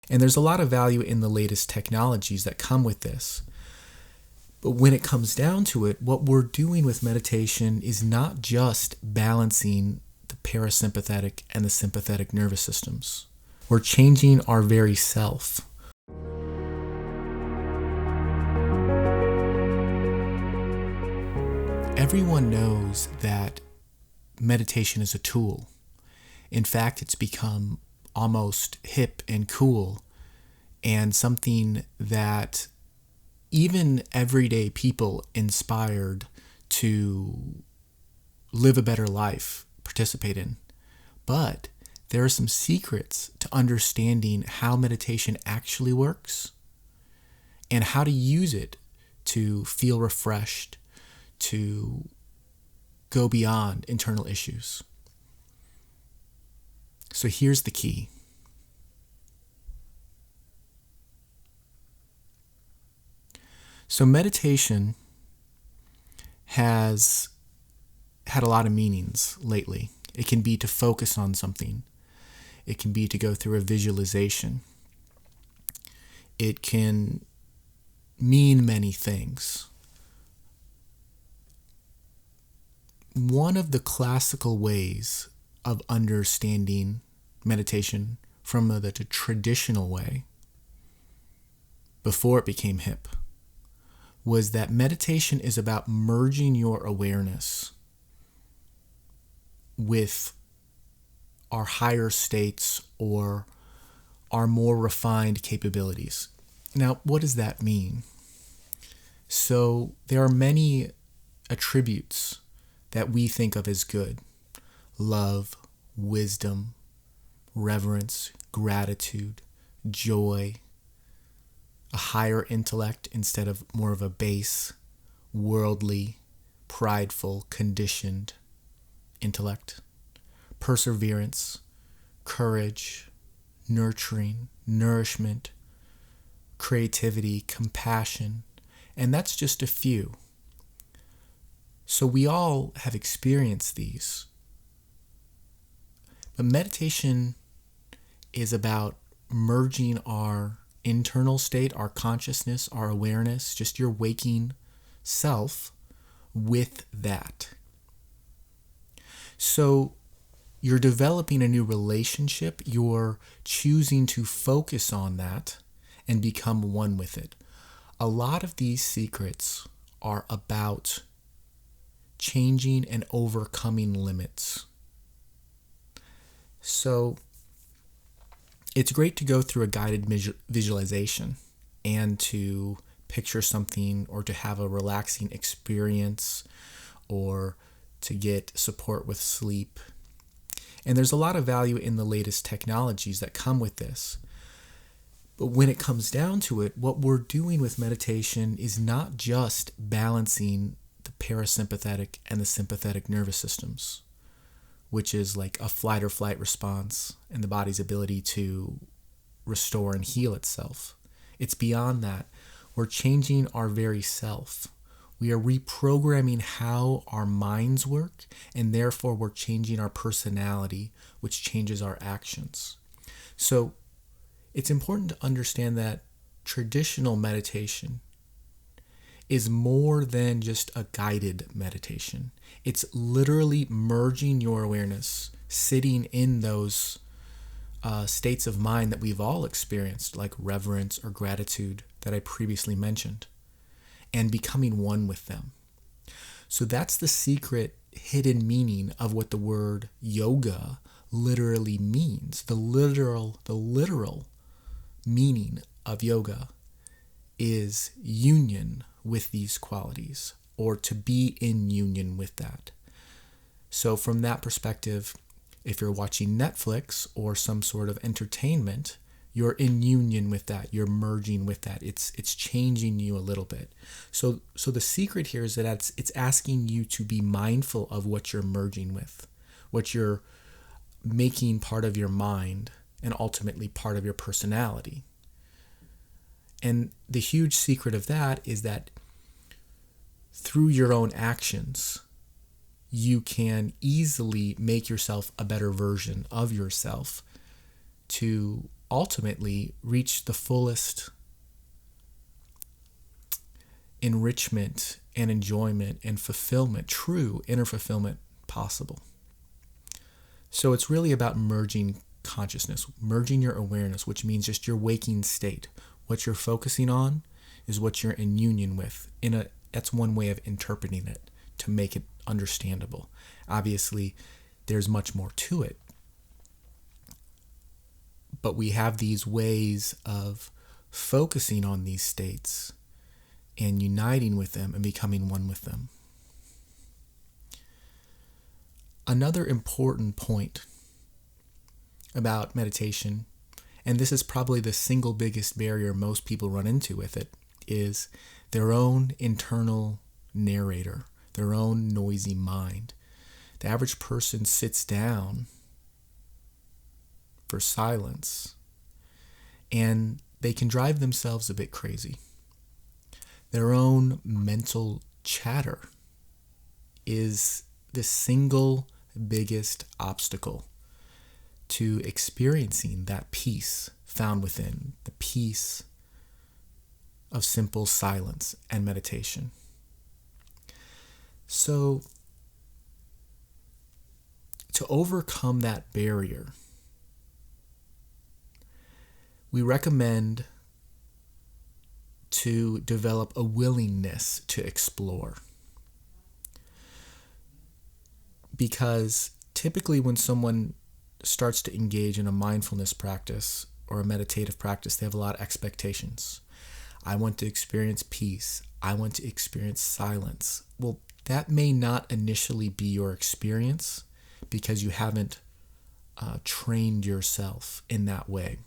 And there's a lot of value in the latest technologies that come with this. But when it comes down to it, what we're doing with meditation is not just balancing the parasympathetic and the sympathetic nervous systems. We're changing our very self. Everyone knows that meditation is a tool. In fact, it's become almost hip and cool and something that even everyday people inspired to live a better life participate in. But there are some secrets to understanding how meditation actually works and how to use it to feel refreshed, to go beyond internal issues. So here's the key. So meditation has had a lot of meanings lately. It can be to focus on something. It can be to go through a visualization. It can mean many things. One of the classical ways of understanding meditation from the traditional way, before it became hip, was that meditation is about merging your awareness with our higher states or our more refined capabilities. Now, what does that mean? So there are many attributes that we think of as good: love, wisdom, reverence, gratitude, joy, a higher intellect instead of more of a base, worldly, prideful, conditioned intellect, perseverance, courage, nurturing, nourishment, creativity, compassion, and that's just a few. So we all have experienced these. But meditation is about merging our internal state, our consciousness, our awareness, just your waking self, with that. So you're developing a new relationship. You're choosing to focus on that and become one with it. A lot of these secrets are about changing and overcoming limits. So it's great to go through a guided visualization and to picture something or to have a relaxing experience or to get support with sleep. And there's a lot of value in the latest technologies that come with this. But when it comes down to it, what we're doing with meditation is not just balancing the parasympathetic and the sympathetic nervous systems, which is like a fight or flight response and the body's ability to restore and heal itself. It's beyond that. We're changing our very self. We are reprogramming how our minds work, and therefore we're changing our personality, which changes our actions. So it's important to understand that traditional meditation is more than just a guided meditation. It's literally merging your awareness, sitting in those states of mind that we've all experienced, like reverence or gratitude that I previously mentioned, and becoming one with them. So that's the secret hidden meaning of what the word yoga literally means. The literal meaning of yoga is union with these qualities, or to be in union with that. So from that perspective, if you're watching Netflix or some sort of entertainment, you're in union with that. You're merging with that. It's changing you a little bit. So the secret here is that it's asking you to be mindful of what you're merging with, what you're making part of your mind and ultimately part of your personality. And the huge secret of that is that through your own actions, you can easily make yourself a better version of yourself to ultimately reach the fullest enrichment and enjoyment and fulfillment, true inner fulfillment possible. So it's really about merging consciousness, merging your awareness, which means just your waking state. What you're focusing on is what you're in union with. That's one way of interpreting it to make it understandable. Obviously, there's much more to it. But we have these ways of focusing on these states and uniting with them and becoming one with them. Another important point about meditation, and this is probably the single biggest barrier most people run into with it, is their own internal narrator, their own noisy mind. The average person sits down for silence and they can drive themselves a bit crazy. Their own mental chatter is the single biggest obstacle to experiencing that peace found within, the peace of simple silence and meditation. So, to overcome that barrier, we recommend to develop a willingness to explore. Because typically when someone starts to engage in a mindfulness practice or a meditative practice, they have a lot of expectations. I want to experience peace. I want to experience silence. Well, that may not initially be your experience because you haven't trained yourself in that way.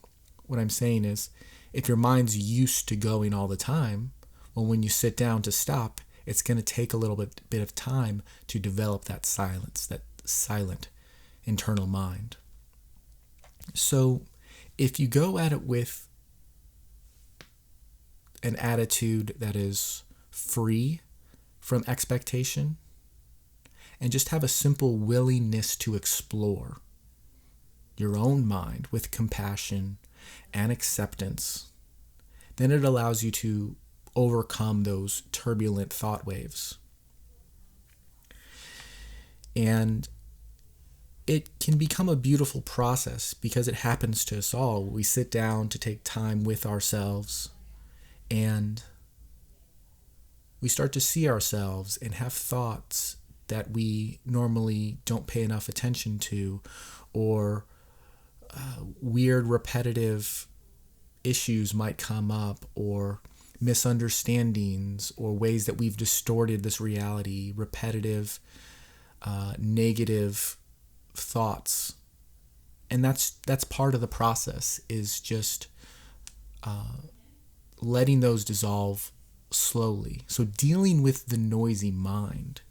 What I'm saying is, if your mind's used to going all the time, well, when you sit down to stop, it's going to take a little bit of time to develop that silence, that silent internal mind. So if you go at it with an attitude that is free from expectation and just have a simple willingness to explore your own mind with compassion and acceptance, then it allows you to overcome those turbulent thought waves. And it can become a beautiful process because it happens to us all. We sit down to take time with ourselves and we start to see ourselves and have thoughts that we normally don't pay enough attention to, or weird repetitive issues might come up, or misunderstandings, or ways that we've distorted this reality, repetitive, negative thoughts. And that's part of the process, is just letting those dissolve slowly. So dealing with the noisy mind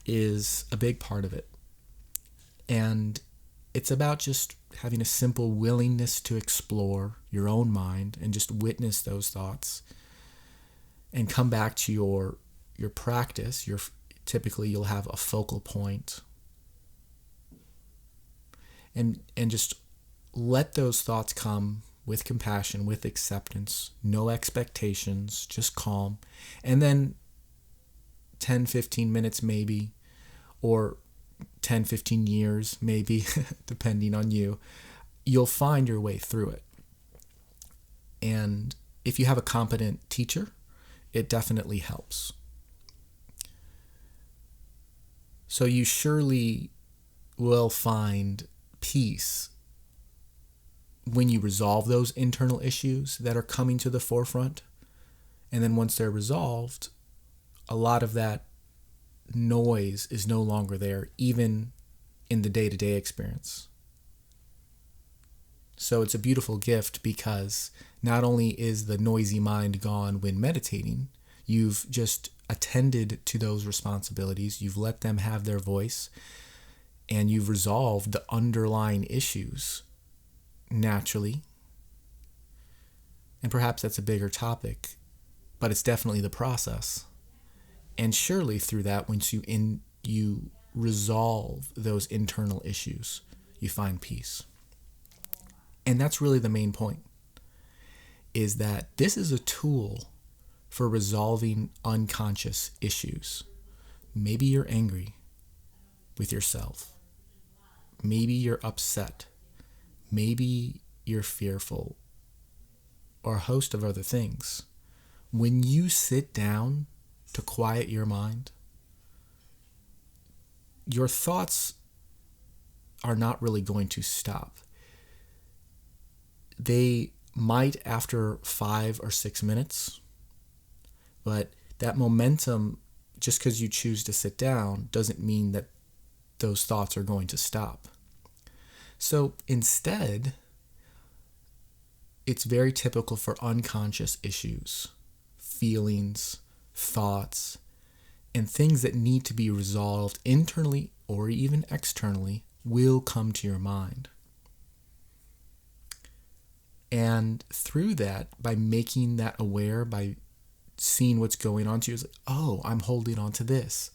is a big part of it. And it's about just having a simple willingness to explore your own mind and just witness those thoughts and come back to your practice. Typically you'll have a focal point and just let those thoughts come with compassion, with acceptance, no expectations, just calm. And then 10, 15 minutes maybe, or 10, 15 years maybe, depending on you, you'll find your way through it. And if you have a competent teacher, it definitely helps. So you surely will find peace when you resolve those internal issues that are coming to the forefront. And then once they're resolved, a lot of that noise is no longer there, even in the day-to-day experience. So it's a beautiful gift because not only is the noisy mind gone when meditating, you've just attended to those responsibilities, you've let them have their voice, and you've resolved the underlying issues naturally. And perhaps that's a bigger topic, but it's definitely the process. And surely through that, once you resolve those internal issues, you find peace. And that's really the main point, is that this is a tool for resolving unconscious issues. Maybe you're angry with yourself. Maybe you're upset. Maybe you're fearful, or a host of other things. When you sit down to quiet your mind, your thoughts are not really going to stop. They might after 5 or 6 minutes, but that momentum, just because you choose to sit down, doesn't mean that those thoughts are going to stop. So instead, it's very typical for unconscious issues, feelings, thoughts, and things that need to be resolved internally or even externally will come to your mind. And through that, by making that aware, by seeing what's going on to you, it's like, oh, I'm holding on to this.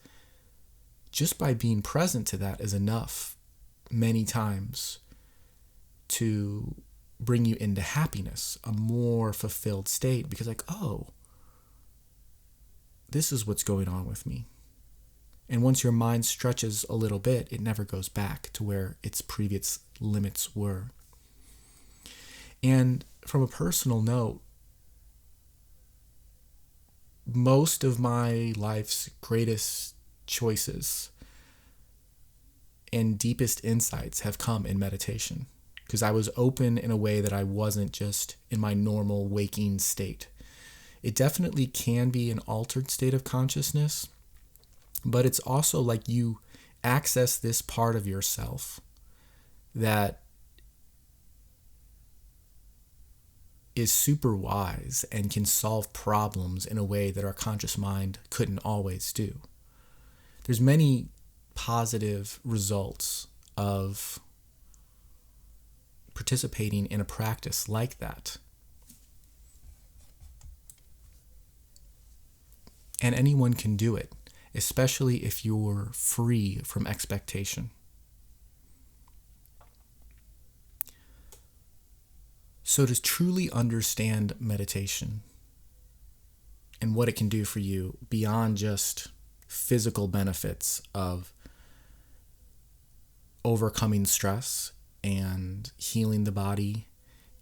Just by being present to that is enough many times to bring you into happiness, a more fulfilled state, because like, oh, this is what's going on with me. And once your mind stretches a little bit, it never goes back to where its previous limits were. And from a personal note, most of my life's greatest choices and deepest insights have come in meditation, because I was open in a way that I wasn't just in my normal waking state. It definitely can be an altered state of consciousness, but it's also like you access this part of yourself that is super wise and can solve problems in a way that our conscious mind couldn't always do. There's many positive results of participating in a practice like that. And anyone can do it, especially if you're free from expectation. So to truly understand meditation and what it can do for you beyond just physical benefits of overcoming stress and healing the body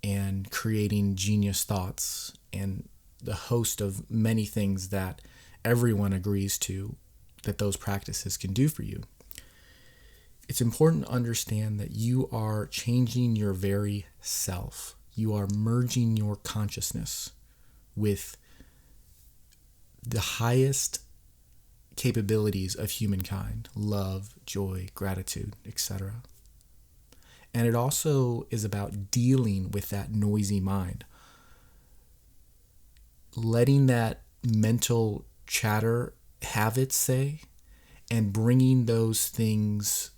and creating genius thoughts and the host of many things that everyone agrees to that those practices can do for you, it's important to understand that you are changing your very self. You are merging your consciousness with the highest capabilities of humankind: love, joy, gratitude, etc. And it also is about dealing with that noisy mind, letting that mental chatter have its say, and bringing those things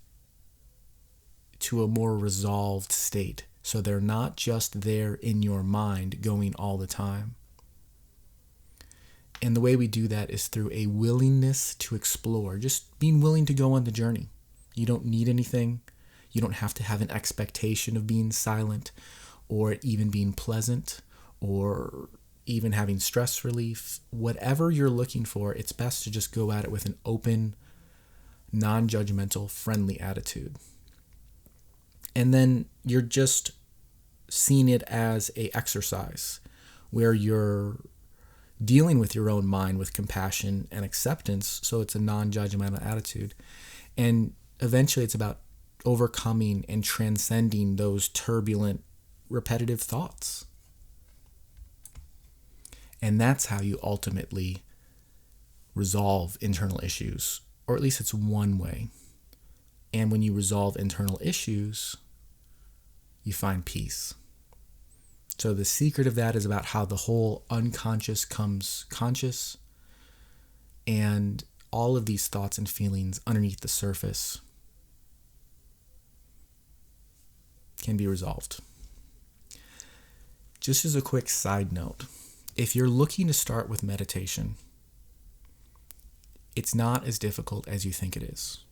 to a more resolved state, so they're not just there in your mind going all the time. And the way we do that is through a willingness to explore, just being willing to go on the journey. You don't need anything. You don't have to have an expectation of being silent or it even being pleasant or even having stress relief. Whatever you're looking for, it's best to just go at it with an open, non-judgmental, friendly attitude. And then you're just seeing it as a exercise where you're dealing with your own mind with compassion and acceptance. So it's a non-judgmental attitude. And eventually it's about overcoming and transcending those turbulent, repetitive thoughts. And that's how you ultimately resolve internal issues, or at least it's one way. And when you resolve internal issues, you find peace. So the secret of that is about how the whole unconscious comes conscious, and all of these thoughts and feelings underneath the surface can be resolved. Just as a quick side note, if you're looking to start with meditation, it's not as difficult as you think it is.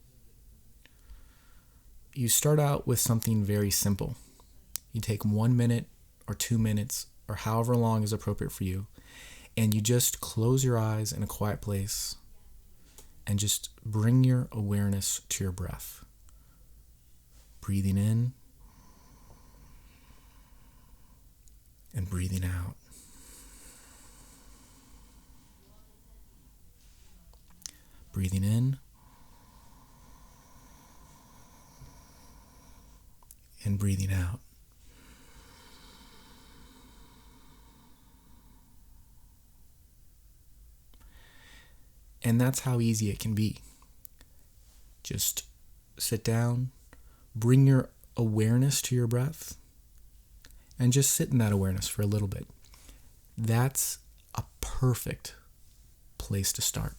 You start out with something very simple. You take 1 minute or 2 minutes or however long is appropriate for you, and you just close your eyes in a quiet place and just bring your awareness to your breath. Breathing in and breathing out. Breathing in and breathing out. And that's how easy it can be. Just sit down, bring your awareness to your breath, and just sit in that awareness for a little bit. That's a perfect place to start.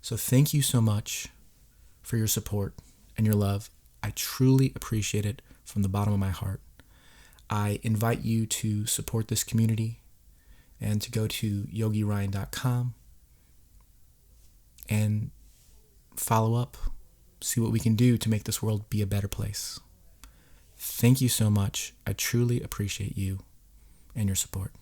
So thank you so much for your support and your love. I truly appreciate it from the bottom of my heart. I invite you to support this community and to go to yogiryan.com and follow up, see what we can do to make this world be a better place. Thank you so much. I truly appreciate you and your support.